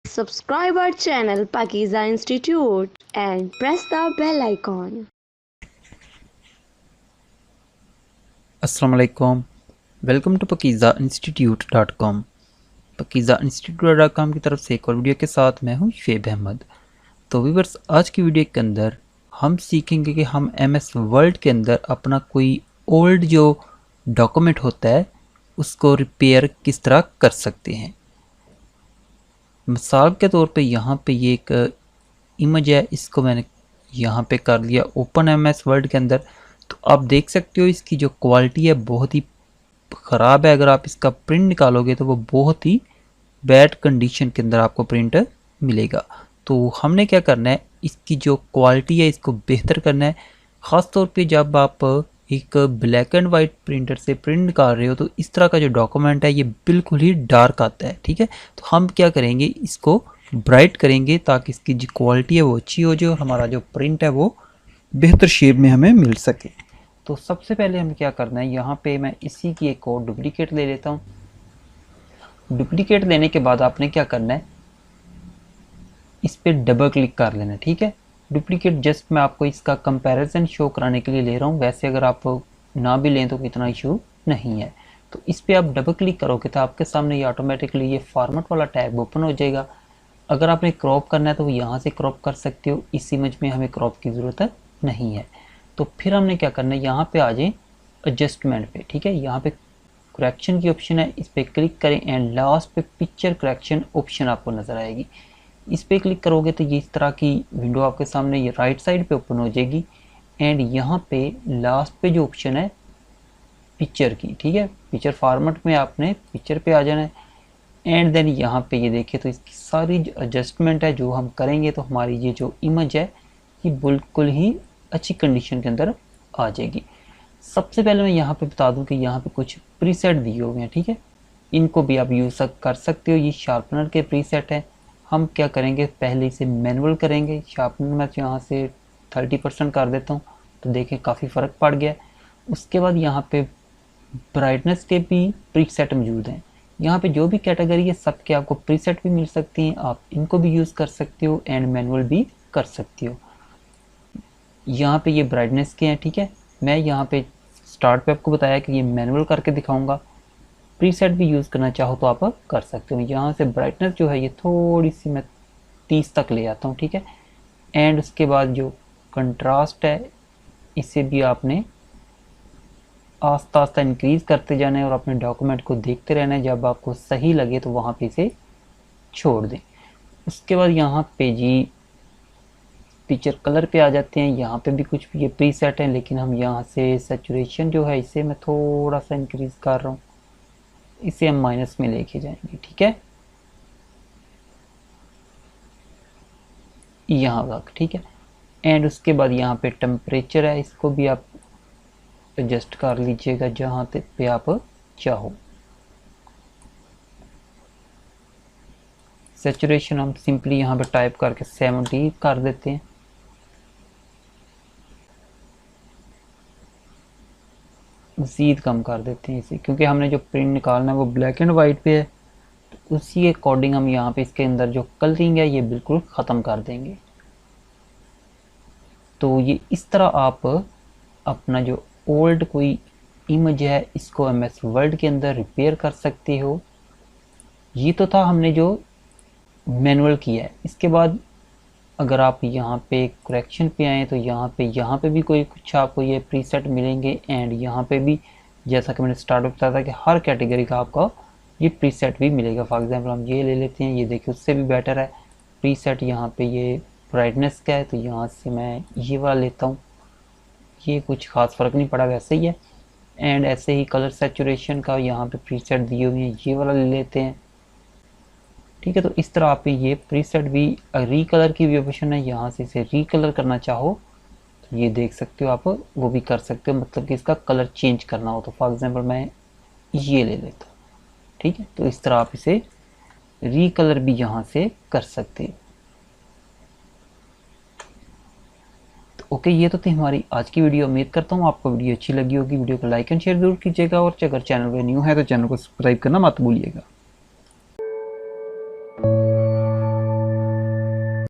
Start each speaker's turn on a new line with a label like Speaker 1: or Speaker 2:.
Speaker 1: Subscribe our channel Pakiza Institute and press the bell icon.
Speaker 2: अस्सलाम वालेकुम, welcome to Pakeezah इंस्टीट्यूट.com। Pakeezah इंस्टीट्यूट.com की तरफ से एक और वीडियो के साथ मैं हूं शुएब अहमद। तो व्यूअर्स, आज की वीडियो के अंदर हम सीखेंगे कि हम MS वर्ड के अंदर अपना कोई ओल्ड जो डॉक्यूमेंट होता है उसको रिपेयर किस तरह कर सकते हैं। मिसाल के तौर पे यहाँ पे ये एक इमेज है, इसको मैंने यहाँ पे कर लिया ओपन MS वर्ड के अंदर। तो आप देख सकते हो इसकी जो क्वालिटी है बहुत ही ख़राब है। अगर आप इसका प्रिंट निकालोगे तो वो बहुत ही बैड कंडीशन के अंदर आपको प्रिंट मिलेगा। तो हमने क्या करना है, इसकी जो क्वालिटी है इसको बेहतर करना है। ख़ास तौर पे जब आप एक ब्लैक एंड वाइट प्रिंटर से प्रिंट निकाल रहे हो तो इस तरह का जो डॉक्यूमेंट है ये बिल्कुल ही डार्क आता है। ठीक है, तो हम क्या करेंगे, इसको ब्राइट करेंगे ताकि इसकी जो क्वालिटी है वो अच्छी हो जाए और हमारा जो प्रिंट है वो बेहतर शेप में हमें मिल सके। तो सबसे पहले हमें क्या करना है, यहाँ पे मैं इसी की एक और डुप्लीकेट ले लेता हूँ। डुप्लीकेट लेने के बाद आपने क्या करना है, इस पर डबल क्लिक कर लेना है। ठीक है, डुप्लीकेट जस्ट मैं आपको इसका कंपैरिजन शो कराने के लिए ले रहा हूँ, वैसे अगर आप ना भी लें तो इतना इशू नहीं है। तो इस पर आप डबल क्लिक करोगे तो आपके सामने ये ऑटोमेटिकली ये फॉर्मेट वाला टैब ओपन हो जाएगा। अगर आपने क्रॉप करना है तो यहाँ से क्रॉप कर सकते हो, इस इमेज में हमें क्रॉप की ज़रूरत नहीं है। तो फिर हमने क्या करना है, यहाँ पे आ जाए एडजस्टमेंट पे। ठीक है, यहाँ पे करेक्शन की ऑप्शन है, इस पर क्लिक करें एंड लास्ट पे पिक्चर करेक्शन ऑप्शन आपको नज़र आएगी। इस पर क्लिक करोगे तो ये इस तरह की विंडो आपके सामने ये राइट साइड पे ओपन हो जाएगी। एंड यहाँ पे लास्ट पे जो ऑप्शन है पिक्चर की, ठीक है, पिक्चर फॉर्मेट में आपने पिक्चर पे आ जाना है। एंड देन यहाँ पे ये देखिए तो इसकी सारी जो एडजस्टमेंट है जो हम करेंगे तो हमारी ये जो इमेज है ये बिल्कुल ही अच्छी कंडीशन के अंदर आ जाएगी। सबसे पहले मैं यहाँ पे बता दूँ कि यहाँ पे कुछ प्रीसेट दिए हुए हैं। ठीक है, इनको भी आप यूज़ कर सकते हो, ये शार्पनर के प्रीसेट हैं। हम क्या करेंगे, पहले इसे मैनुअल करेंगे। शार्पनर मैं यहाँ से 30% कर देता हूँ तो देखें काफ़ी फ़र्क पड़ गया। उसके बाद यहाँ पे ब्राइटनेस के भी प्रीसेट मौजूद हैं। यहाँ पे जो भी कैटेगरी है सब के आपको प्रीसेट भी मिल सकती हैं, आप इनको भी यूज़ कर सकते हो एंड मैनुअल भी कर सकते हो। यहाँ पे ये ब्राइटनेस के हैं। ठीक है, मैं यहाँ पे स्टार्ट पे आपको बताया कि ये मैनुअल करके दिखाऊंगा, प्रीसेट भी यूज़ करना चाहो तो आप कर सकते हो। यहाँ से ब्राइटनेस जो है ये थोड़ी सी मैं 30 तक ले आता हूँ। ठीक है, एंड उसके बाद जो कंट्रास्ट है इसे भी आपने आस्ता आस्ता इंक्रीज़ करते जाना है और अपने डॉक्यूमेंट को देखते रहना है। जब आपको सही लगे तो वहाँ पे इसे छोड़ दें। उसके बाद यहाँ पे जी पिक्चर कलर पे आ जाते हैं। यहाँ पे भी कुछ ये प्रीसेट हैं, लेकिन हम यहाँ से सैचुरेशन जो है इसे मैं थोड़ा सा इंक्रीज़ कर रहा हूँ, इसे हम माइनस में लेके जाएंगे। ठीक है, यहाँ तक। ठीक है, एंड उसके बाद यहाँ पे टेम्परेचर है, इसको भी आप एडजस्ट कर लीजिएगा जहाँ तक पे आप चाहो। सैचुरेशन हम सिंपली यहाँ पे टाइप करके 70 कर देते हैं। मज़ीद कम कर देते हैं इसे, क्योंकि हमने जो प्रिंट निकालना है वो ब्लैक एंड वाइट पे है। तो उसी अकॉर्डिंग हम यहाँ पे इसके अंदर जो कलरिंग है ये बिल्कुल ख़त्म कर देंगे। तो ये इस तरह आप अपना जो ओल्ड कोई इमेज है इसको MS वर्ड के अंदर रिपेयर कर सकते हो। ये तो था हमने जो मैनुअल किया है। इसके बाद अगर आप यहाँ पे करेक्शन पे आएँ तो यहाँ पे भी कोई कुछ आपको ये प्रीसेट मिलेंगे। एंड यहाँ पे भी जैसा कि मैंने स्टार्ट में बताया था कि हर कैटेगरी का आपका ये प्रीसेट भी मिलेगा। फॉर एग्जांपल हम ये ले लेते हैं, ये देखिए उससे भी बेटर है प्रीसेट। यहाँ पे ये ब्राइटनेस का है तो यहाँ से मैं ये वाला लेता हूँ, ये कुछ ख़ास फ़र्क नहीं पड़ा, वैसे ही है। एंड ऐसे ही कलर सैचुरेशन का यहाँ पे प्रीसेट दिए हुए हैं, ये वाला ले लेते हैं। ठीक है, तो इस तरह आप ये प्रीसेट भी रीकलर की भी ऑप्शन है, यहाँ से इसे रीकलर करना चाहो तो ये देख सकते हो आप वो भी कर सकते हो, मतलब कि इसका कलर चेंज करना हो तो फॉर एग्जांपल मैं ये ले लेता हूँ। ठीक है, तो इस तरह आप इसे रीकलर भी यहाँ से कर सकते हो। तो ओके, ये तो थी हमारी आज की वीडियो। उम्मीद करता हूँ आपको वीडियो अच्छी लगी होगी। वीडियो को लाइक एंड शेयर जरूर कीजिएगा और अगर चैनल पर न्यू है तो चैनल को सब्सक्राइब करना मत भूलिएगा।